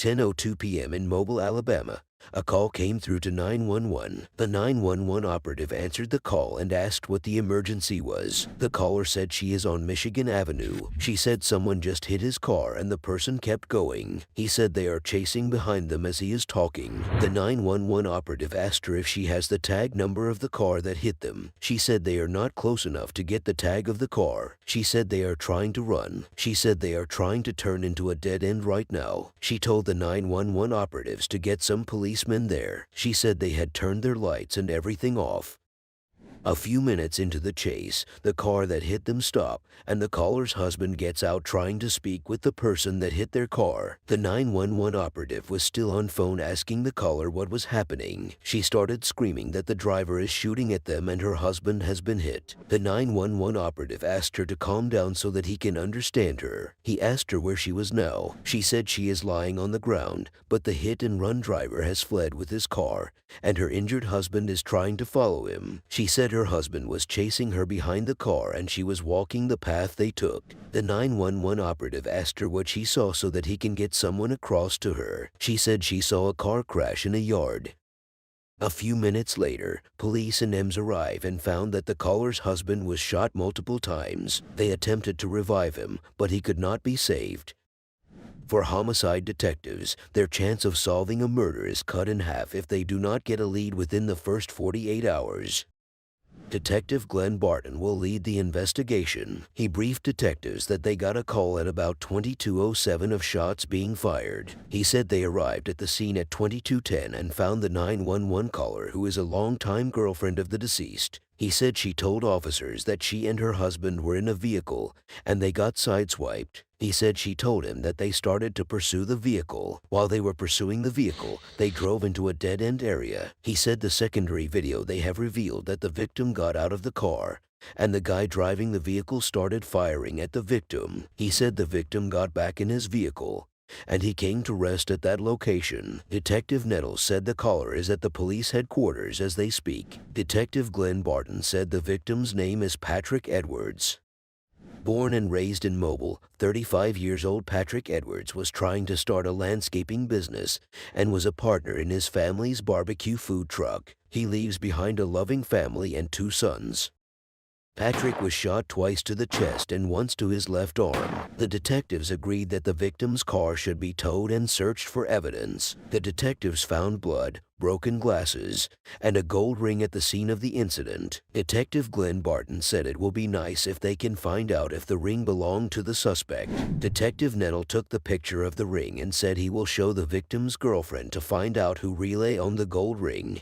10:02 p.m. in Mobile, Alabama, a call came through to 911. The 911 operative answered the call and asked what the emergency was. The caller said she is on Michigan Avenue. She said someone just hit his car and the person kept going. He said they are chasing behind them as he is talking. The 911 operative asked her if she has the tag number of the car that hit them. She said they are not close enough to get the tag of the car. She said they are trying to run. She said they are trying to turn into a dead end right now. She told the 911 operatives to get some policemen there. She said they had turned their lights and everything off. A few minutes into the chase, the car that hit them stopped, and the caller's husband gets out trying to speak with the person that hit their car. The 911 operative was still on phone asking the caller what was happening. She started screaming that the driver is shooting at them and her husband has been hit. The 911 operative asked her to calm down so that he can understand her. He asked her where she was now. She said she is lying on the ground, but the hit-and-run driver has fled with his car, and her injured husband is trying to follow him. She said her husband was chasing her behind the car and she was walking the path they took. The 911 operative asked her what she saw so that he can get someone across to her. She said she saw a car crash in a yard. A few minutes later, police and EMS arrive and found that the caller's husband was shot multiple times. They attempted to revive him, but he could not be saved. For homicide detectives, their chance of solving a murder is cut in half if they do not get a lead within the first 48 hours. Detective Glenn Barton will lead the investigation. He briefed detectives that they got a call at about 22:07 of shots being fired. He said they arrived at the scene at 22:10 and found the 911 caller, who is a longtime girlfriend of the deceased. He said she told officers that she and her husband were in a vehicle and they got sideswiped. He said she told him that they started to pursue the vehicle. While they were pursuing the vehicle, they drove into a dead-end area. He said the secondary video they have revealed that the victim got out of the car and the guy driving the vehicle started firing at the victim. He said the victim got back in his vehicle and he came to rest at that location. Detective Nettles said the caller is at the police headquarters as they speak. Detective Glenn Barton said the victim's name is Patrick Edwards. Born and raised in Mobile, 35 years old Patrick Edwards was trying to start a landscaping business and was a partner in his family's barbecue food truck. He leaves behind a loving family and 2 sons. Patrick was shot twice to the chest and once to his left arm. The detectives agreed that the victim's car should be towed and searched for evidence. The detectives found blood, broken glasses, and a gold ring at the scene of the incident. Detective Glenn Barton said it will be nice if they can find out if the ring belonged to the suspect. Detective Nettle took the picture of the ring and said he will show the victim's girlfriend to find out who really owned the gold ring.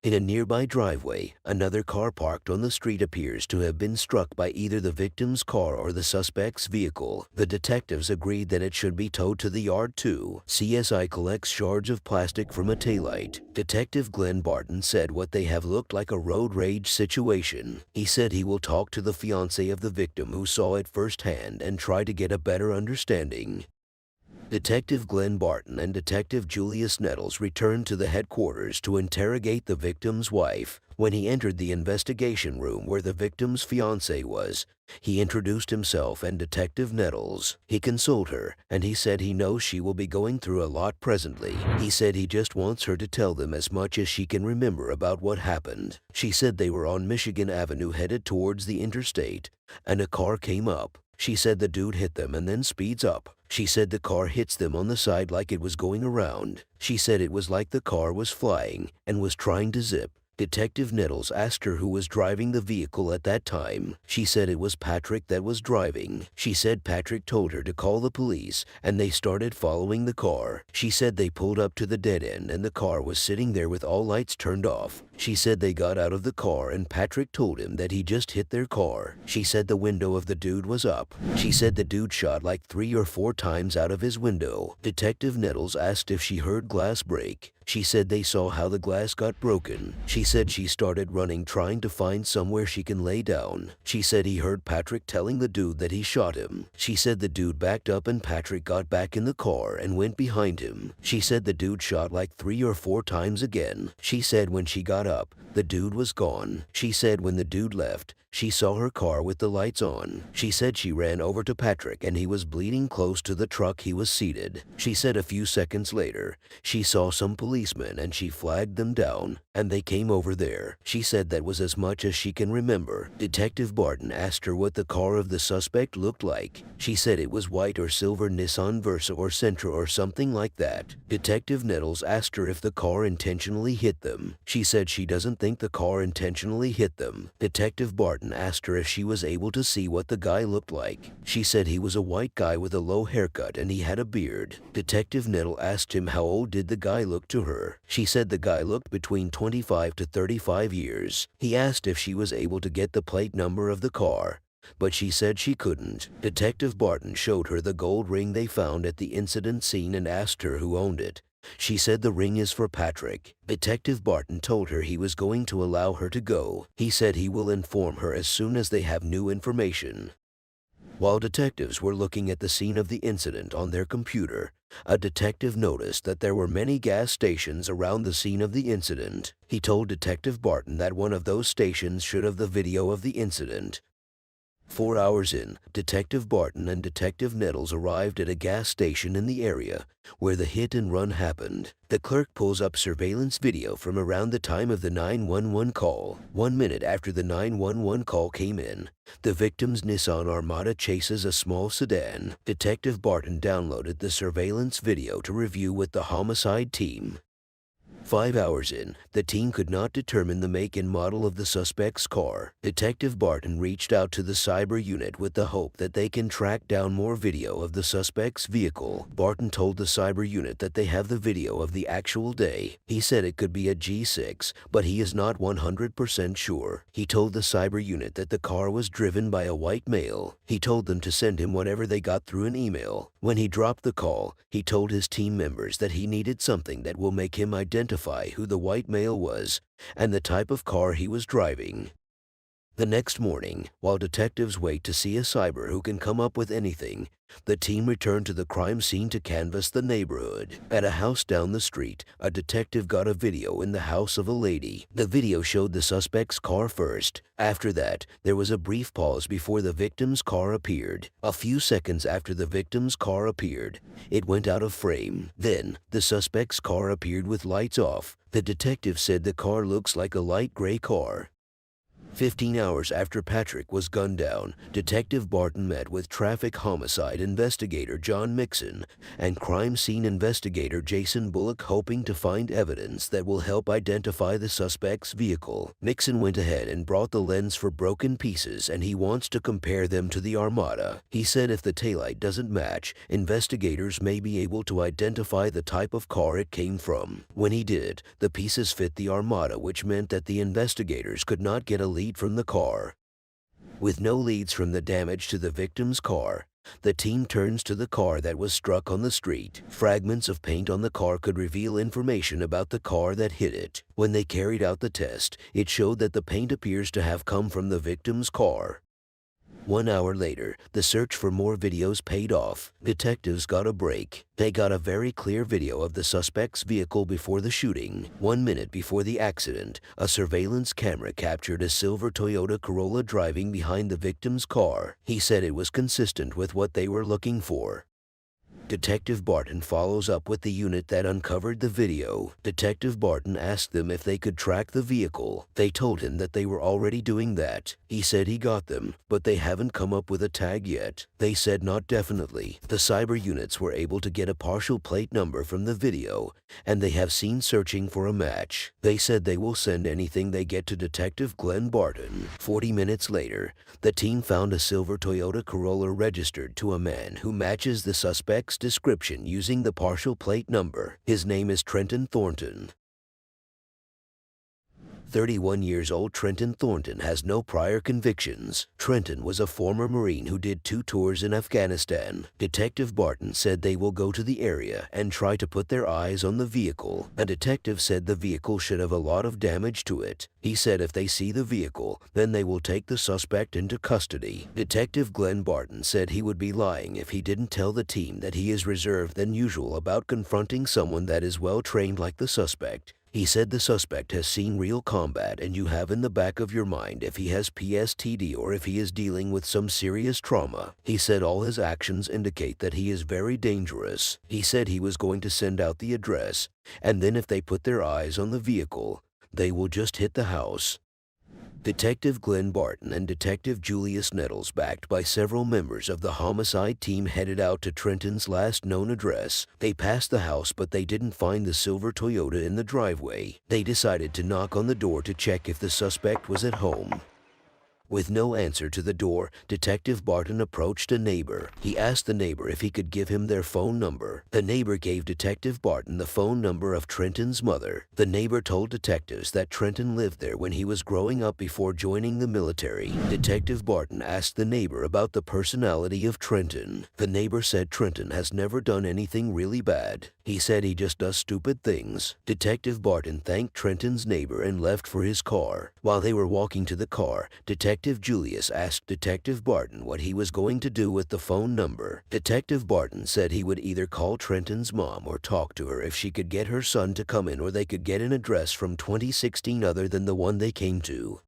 In a nearby driveway, another car parked on the street appears to have been struck by either the victim's car or the suspect's vehicle. The detectives agreed that it should be towed to the yard too. CSI collects shards of plastic from a taillight. Detective Glenn Barton said what they have looked like a road rage situation. He said he will talk to the fiancé of the victim who saw it firsthand and try to get a better understanding. Detective Glenn Barton and Detective Julius Nettles returned to the headquarters to interrogate the victim's wife. When he entered the investigation room where the victim's fiancé was, he introduced himself and Detective Nettles. He consoled her, and he said he knows she will be going through a lot presently. He said he just wants her to tell them as much as she can remember about what happened. She said they were on Michigan Avenue headed towards the interstate, and a car came up. She said the dude hit them and then speeds up. She said the car hits them on the side like it was going around. She said it was like the car was flying and was trying to zip. Detective Nettles asked her who was driving the vehicle at that time. She said it was Patrick that was driving. She said Patrick told her to call the police, and they started following the car. She said they pulled up to the dead end and the car was sitting there with all lights turned off. She said they got out of the car and Patrick told him that he just hit their car. She said the window of the dude was up. She said the dude shot like 3 or 4 times out of his window. Detective Nettles asked if she heard glass break. She said they saw how the glass got broken. She said she started running trying to find somewhere she can lay down. She said he heard Patrick telling the dude that he shot him. She said the dude backed up and Patrick got back in the car and went behind him. She said the dude shot like 3 or 4 times again. She said when she got up, the dude was gone. She said when the dude left, She saw her car with the lights on. She said she ran over to Patrick and he was bleeding close to the truck he was seated. She said a few seconds later, she saw some policemen and she flagged them down, and they came over there. She said that was as much as she can remember. Detective Barton asked her what the car of the suspect looked like. She said it was white or silver Nissan Versa or Sentra or something like that. Detective Nettles asked her if the car intentionally hit them. She said she doesn't think the car intentionally hit them. Detective Barton asked her if she was able to see what the guy looked like. She said he was a white guy with a low haircut and he had a beard. Detective Nettle asked him how old did the guy look to her. She said the guy looked between 25 to 35 years. He asked if she was able to get the plate number of the car, but she said she couldn't. Detective Barton showed her the gold ring they found at the incident scene and asked her who owned it. She said the ring is for Patrick. Detective Barton told her he was going to allow her to go. He said he will inform her as soon as they have new information. While detectives were looking at the scene of the incident on their computer, a detective noticed that there were many gas stations around the scene of the incident. He told Detective Barton that one of those stations should have the video of the incident. 4 hours in, Detective Barton and Detective Nettles arrived at a gas station in the area where the hit and run happened. The clerk pulls up surveillance video from around the time of the 911 call. 1 minute after the 911 call came in, the victim's Nissan Armada chases a small sedan. Detective Barton downloaded the surveillance video to review with the homicide team. 5 hours in, the team could not determine the make and model of the suspect's car. Detective Barton reached out to the cyber unit with the hope that they can track down more video of the suspect's vehicle. Barton told the cyber unit that they have the video of the actual day. He said it could be a G6, but he is not 100% sure. He told the cyber unit that the car was driven by a white male. He told them to send him whatever they got through an email. When he dropped the call, he told his team members that he needed something that will make him identify who the white male was and the type of car he was driving. The next morning, while detectives wait to see a cyber who can come up with anything, the team returned to the crime scene to canvass the neighborhood. At a house down the street, a detective got a video in the house of a lady. The video showed the suspect's car first. After that, there was a brief pause before the victim's car appeared. A few seconds after the victim's car appeared, it went out of frame. Then, the suspect's car appeared with lights off. The detective said the car looks like a light gray car. 15 hours after Patrick was gunned down, Detective Barton met with traffic homicide investigator John Mixon and crime scene investigator Jason Bullock, hoping to find evidence that will help identify the suspect's vehicle. Mixon went ahead and brought the lens for broken pieces, and he wants to compare them to the Armada. He said if the taillight doesn't match, investigators may be able to identify the type of car it came from. When he did, the pieces fit the Armada, which meant that the investigators could not get a lead from the car. With no leads from the damage to the victim's car, the team turns to the car that was struck on the street. Fragments of paint on the car could reveal information about the car that hit it. When they carried out the test, it showed that the paint appears to have come from the victim's car. 1 hour later, the search for more videos paid off. Detectives got a break. They got a very clear video of the suspect's vehicle before the shooting. 1 minute before the accident, a surveillance camera captured a silver Toyota Corolla driving behind the victim's car. He said it was consistent with what they were looking for. Detective Barton follows up with the unit that uncovered the video. Detective Barton asked them if they could track the vehicle. They told him that they were already doing that. He said he got them, but they haven't come up with a tag yet. They said not definitely. The cyber units were able to get a partial plate number from the video, and they have seen searching for a match. They said they will send anything they get to Detective Glenn Barton. 40 minutes later, the team found a silver Toyota Corolla registered to a man who matches the suspect's description using the partial plate number. His name is Trenton Thornton. 31 years old Trenton Thornton has no prior convictions. Trenton was a former Marine who did 2 tours in Afghanistan. Detective Barton said they will go to the area and try to put their eyes on the vehicle. A detective said the vehicle should have a lot of damage to it. He said if they see the vehicle, then they will take the suspect into custody. Detective Glenn Barton said he would be lying if he didn't tell the team that he is reserved than usual about confronting someone that is well trained like the suspect. He said the suspect has seen real combat and you have in the back of your mind if he has PSTD or if he is dealing with some serious trauma. He said all his actions indicate that he is very dangerous. He said he was going to send out the address, and then if they put their eyes on the vehicle, they will just hit the house. Detective Glenn Barton and Detective Julius Nettles, backed by several members of the homicide team, headed out to Trenton's last known address. They passed the house, but they didn't find the silver Toyota in the driveway. They decided to knock on the door to check if the suspect was at home. With no answer to the door, Detective Barton approached a neighbor. He asked the neighbor if he could give him their phone number. The neighbor gave Detective Barton the phone number of Trenton's mother. The neighbor told detectives that Trenton lived there when he was growing up before joining the military. Detective Barton asked the neighbor about the personality of Trenton. The neighbor said Trenton has never done anything really bad. He said he just does stupid things. Detective Barton thanked Trenton's neighbor and left for his car. While they were walking to the car, Detective Julius asked Detective Barton what he was going to do with the phone number. Detective Barton said he would either call Trenton's mom or talk to her if she could get her son to come in, or they could get an address from 2016 other than the one they came to.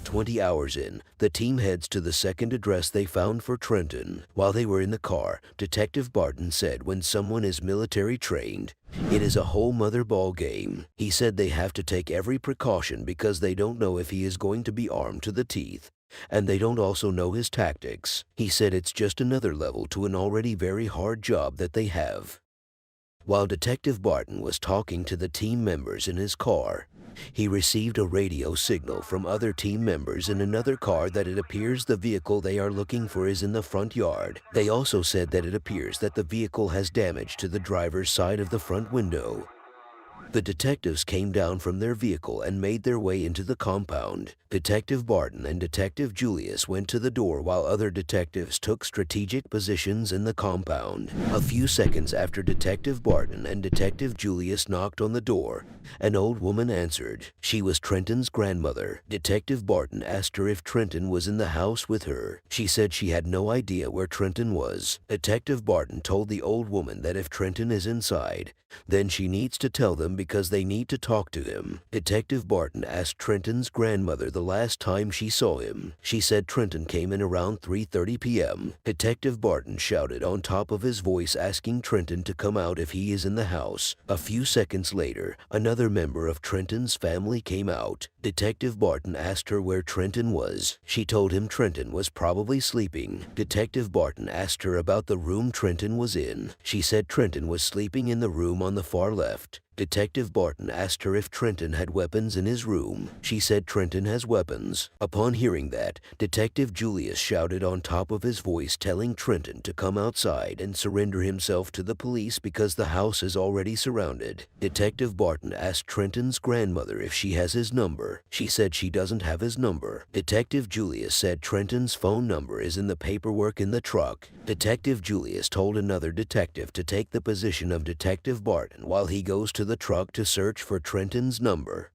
20 hours in, the team heads to the second address they found for Trenton. While they were in the car, Detective Barton said when someone is military trained, it is a whole mother ball game. He said they have to take every precaution because they don't know if he is going to be armed to the teeth, and they don't also know his tactics. He said it's just another level to an already very hard job that they have. While Detective Barton was talking to the team members in his car, he received a radio signal from other team members in another car that it appears the vehicle they are looking for is in the front yard. They also said that it appears that the vehicle has damage to the driver's side of the front window. The detectives came down from their vehicle and made their way into the compound. Detective Barton and Detective Julius went to the door while other detectives took strategic positions in the compound. A few seconds after Detective Barton and Detective Julius knocked on the door, an old woman answered. She was Trenton's grandmother. Detective Barton asked her if Trenton was in the house with her. She said she had no idea where Trenton was. Detective Barton told the old woman that if Trenton is inside, then she needs to tell them because they need to talk to him. Detective Barton asked Trenton's grandmother the last time she saw him. She said Trenton came in around 3:30 p.m. Detective Barton shouted on top of his voice asking Trenton to come out if he is in the house. A few seconds later, another member of Trenton's family came out. Detective Barton asked her where Trenton was. She told him Trenton was probably sleeping. Detective Barton asked her about the room Trenton was in. She said Trenton was sleeping in the room on the far left. Detective Barton asked her if Trenton had weapons in his room. She said Trenton has weapons. Upon hearing that, Detective Julius shouted on top of his voice telling Trenton to come outside and surrender himself to the police because the house is already surrounded. Detective Barton asked Trenton's grandmother if she has his number. She said she doesn't have his number. Detective Julius said Trenton's phone number is in the paperwork in the truck. Detective Julius told another detective to take the position of Detective Barton while he goes to the truck to search for Trenton's number.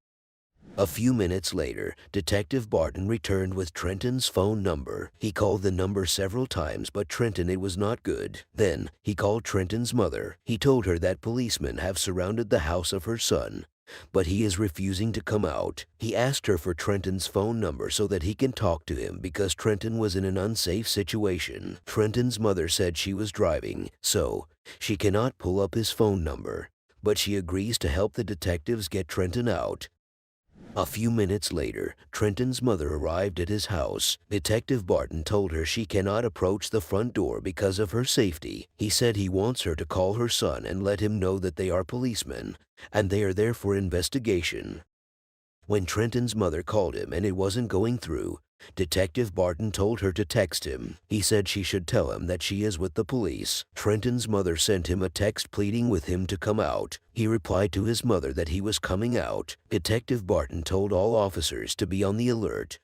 A few minutes later, Detective Barton returned with Trenton's phone number. He called the number several times, but Trenton, it was not good. Then, he called Trenton's mother. He told her that policemen have surrounded the house of her son, but he is refusing to come out. He asked her for Trenton's phone number so that he can talk to him because Trenton was in an unsafe situation. Trenton's mother said she was driving, so she cannot pull up his phone number, but she agrees to help the detectives get Trenton out. A few minutes later, Trenton's mother arrived at his house. Detective Barton told her she cannot approach the front door because of her safety. He said he wants her to call her son and let him know that they are policemen, and they are there for investigation. When Trenton's mother called him and it wasn't going through, Detective Barton told her to text him. He said she should tell him that she is with the police. Trenton's mother sent him a text pleading with him to come out. He replied to his mother that he was coming out. Detective Barton told all officers to be on the alert.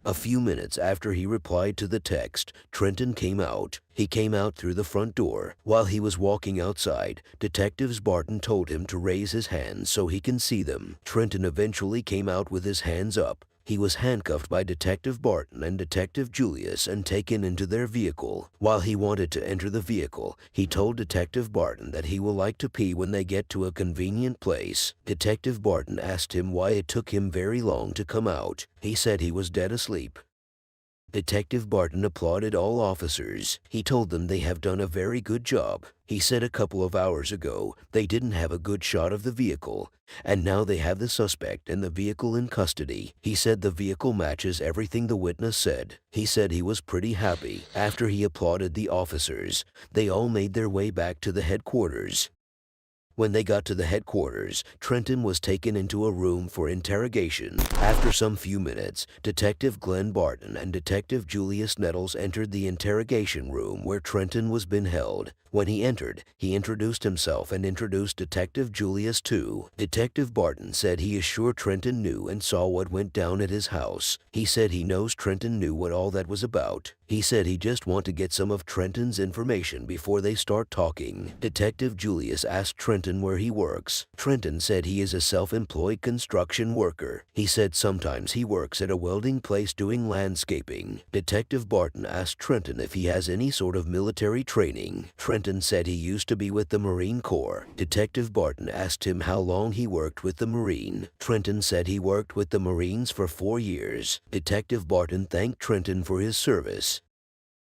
A few minutes after he replied to the text, Trenton came out. He came out through the front door. While he was walking outside, Detectives Barton told him to raise his hands so he can see them. Trenton eventually came out with his hands up. He was handcuffed by Detective Barton and Detective Julius and taken into their vehicle. While he wanted to enter the vehicle, he told Detective Barton that he will like to pee when they get to a convenient place. Detective Barton asked him why it took him very long to come out. He said he was dead asleep. Detective Barton applauded all officers. He told them they have done a very good job. He said a couple of hours ago they didn't have a good shot of the vehicle, and now they have the suspect and the vehicle in custody. He said the vehicle matches everything the witness said. He said he was pretty happy. After he applauded the officers, they all made their way back to the headquarters. When they got to the headquarters, Trenton was taken into a room for interrogation. After some few minutes, Detective Glenn Barton and Detective Julius Nettles entered the interrogation room where Trenton was being held. When he entered, he introduced himself and introduced Detective Julius too. Detective Barton said he is sure Trenton knew and saw what went down at his house. He said he knows Trenton knew what all that was about. He said he just want to get some of Trenton's information before they start talking. Detective Julius asked Trenton where he works. Trenton said he is a self-employed construction worker. He said sometimes he works at a welding place doing landscaping. Detective Barton asked Trenton if he has any sort of military training. Trenton said he used to be with the Marine Corps. Detective Barton asked him how long he worked with the Marine. Trenton said he worked with the Marines for 4 years. Detective Barton thanked Trenton for his service.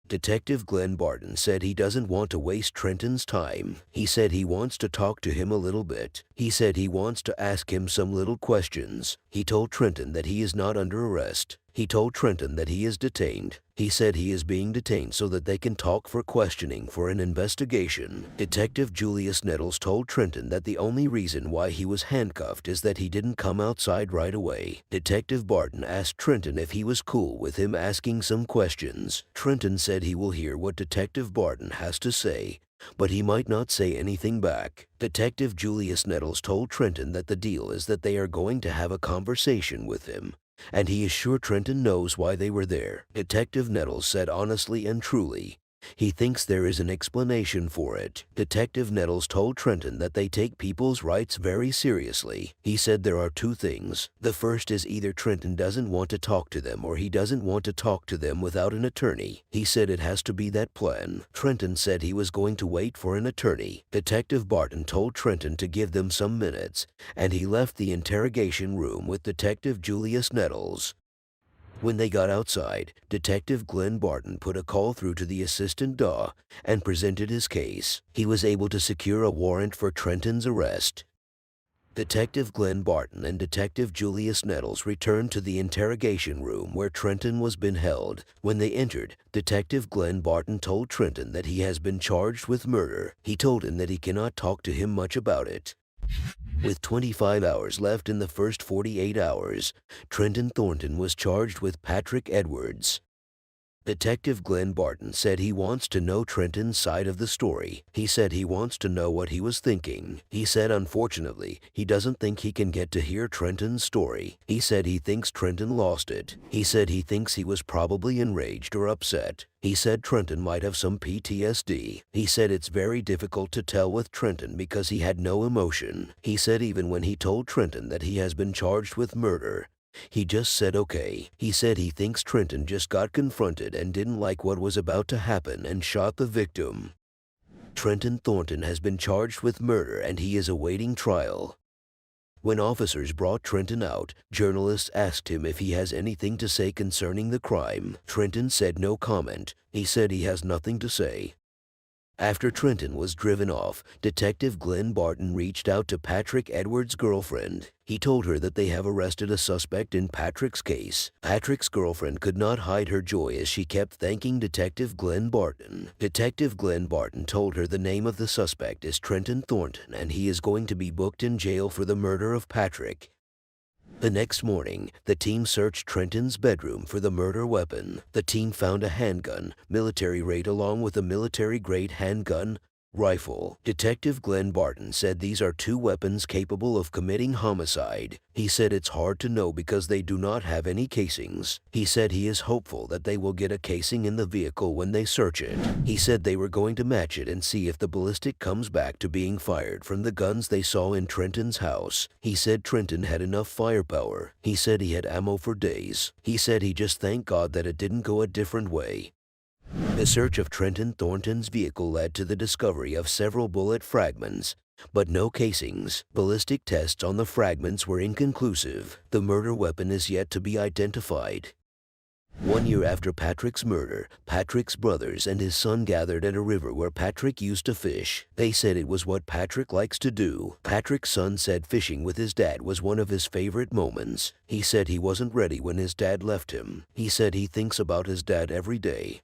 Detective Glenn Barton said he doesn't want to waste Trenton's time. He said he wants to talk to him a little bit. He said he wants to ask him some little questions. He told Trenton that he is not under arrest. He told Trenton that he is detained. He said he is being detained so that they can talk for questioning for an investigation. Detective Julius Nettles told Trenton that the only reason why he was handcuffed is that he didn't come outside right away. Detective Barton asked Trenton if he was cool with him asking some questions. Trenton said he will hear what Detective Barton has to say, but he might not say anything back. Detective Julius Nettles told Trenton that the deal is that they are going to have a conversation with him, and he is sure Trenton knows why they were there. Detective Nettles said honestly and truly, he thinks there is an explanation for it. Detective Nettles told Trenton that they take people's rights very seriously. He said there are two things. The first is either Trenton doesn't want to talk to them or he doesn't want to talk to them without an attorney. He said it has to be that plan. Trenton said he was going to wait for an attorney. Detective Barton told Trenton to give them some minutes, and he left the interrogation room with Detective Julius Nettles. When they got outside, Detective Glenn Barton put a call through to the assistant DA and presented his case. He was able to secure a warrant for Trenton's arrest. Detective Glenn Barton and Detective Julius Nettles returned to the interrogation room where Trenton was being held. When they entered, Detective Glenn Barton told Trenton that he has been charged with murder. He told him that he cannot talk to him much about it. With 25 hours left in the first 48 hours, Trenton Thornton was charged with Patrick Edwards. Detective Glenn Barton said he wants to know Trenton's side of the story. He said he wants to know what he was thinking. He said unfortunately, he doesn't think he can get to hear Trenton's story. He said he thinks Trenton lost it. He said he thinks he was probably enraged or upset. He said Trenton might have some PTSD. He said it's very difficult to tell with Trenton because he had no emotion. He said even when he told Trenton that he has been charged with murder, he just said okay. He said he thinks Trenton just got confronted and didn't like what was about to happen and shot the victim. Trenton Thornton has been charged with murder and he is awaiting trial. When officers brought Trenton out, journalists asked him if he has anything to say concerning the crime. Trenton said no comment. He said he has nothing to say. After Trenton was driven off, Detective Glenn Barton reached out to Patrick Edwards' girlfriend. He told her that they have arrested a suspect in Patrick's case. Patrick's girlfriend could not hide her joy as she kept thanking Detective Glenn Barton. Detective Glenn Barton told her the name of the suspect is Trenton Thornton and he is going to be booked in jail for the murder of Patrick. The next morning, the team searched Trenton's bedroom for the murder weapon. The team found a handgun, military grade along with a military-grade handgun, Rifle. Detective Glenn Barton said these are two weapons capable of committing homicide. He said it's hard to know because they do not have any casings. He said he is hopeful that they will get a casing in the vehicle when they search it. He said they were going to match it and see if the ballistic comes back to being fired from the guns they saw in Trenton's house. He said Trenton had enough firepower. He said he had ammo for days. He said he just thanked God that it didn't go a different way. The search of Trenton Thornton's vehicle led to the discovery of several bullet fragments, but no casings. Ballistic tests on the fragments were inconclusive. The murder weapon is yet to be identified. 1 year after Patrick's murder, Patrick's brothers and his son gathered at a river where Patrick used to fish. They said it was what Patrick likes to do. Patrick's son said fishing with his dad was one of his favorite moments. He said he wasn't ready when his dad left him. He said he thinks about his dad every day.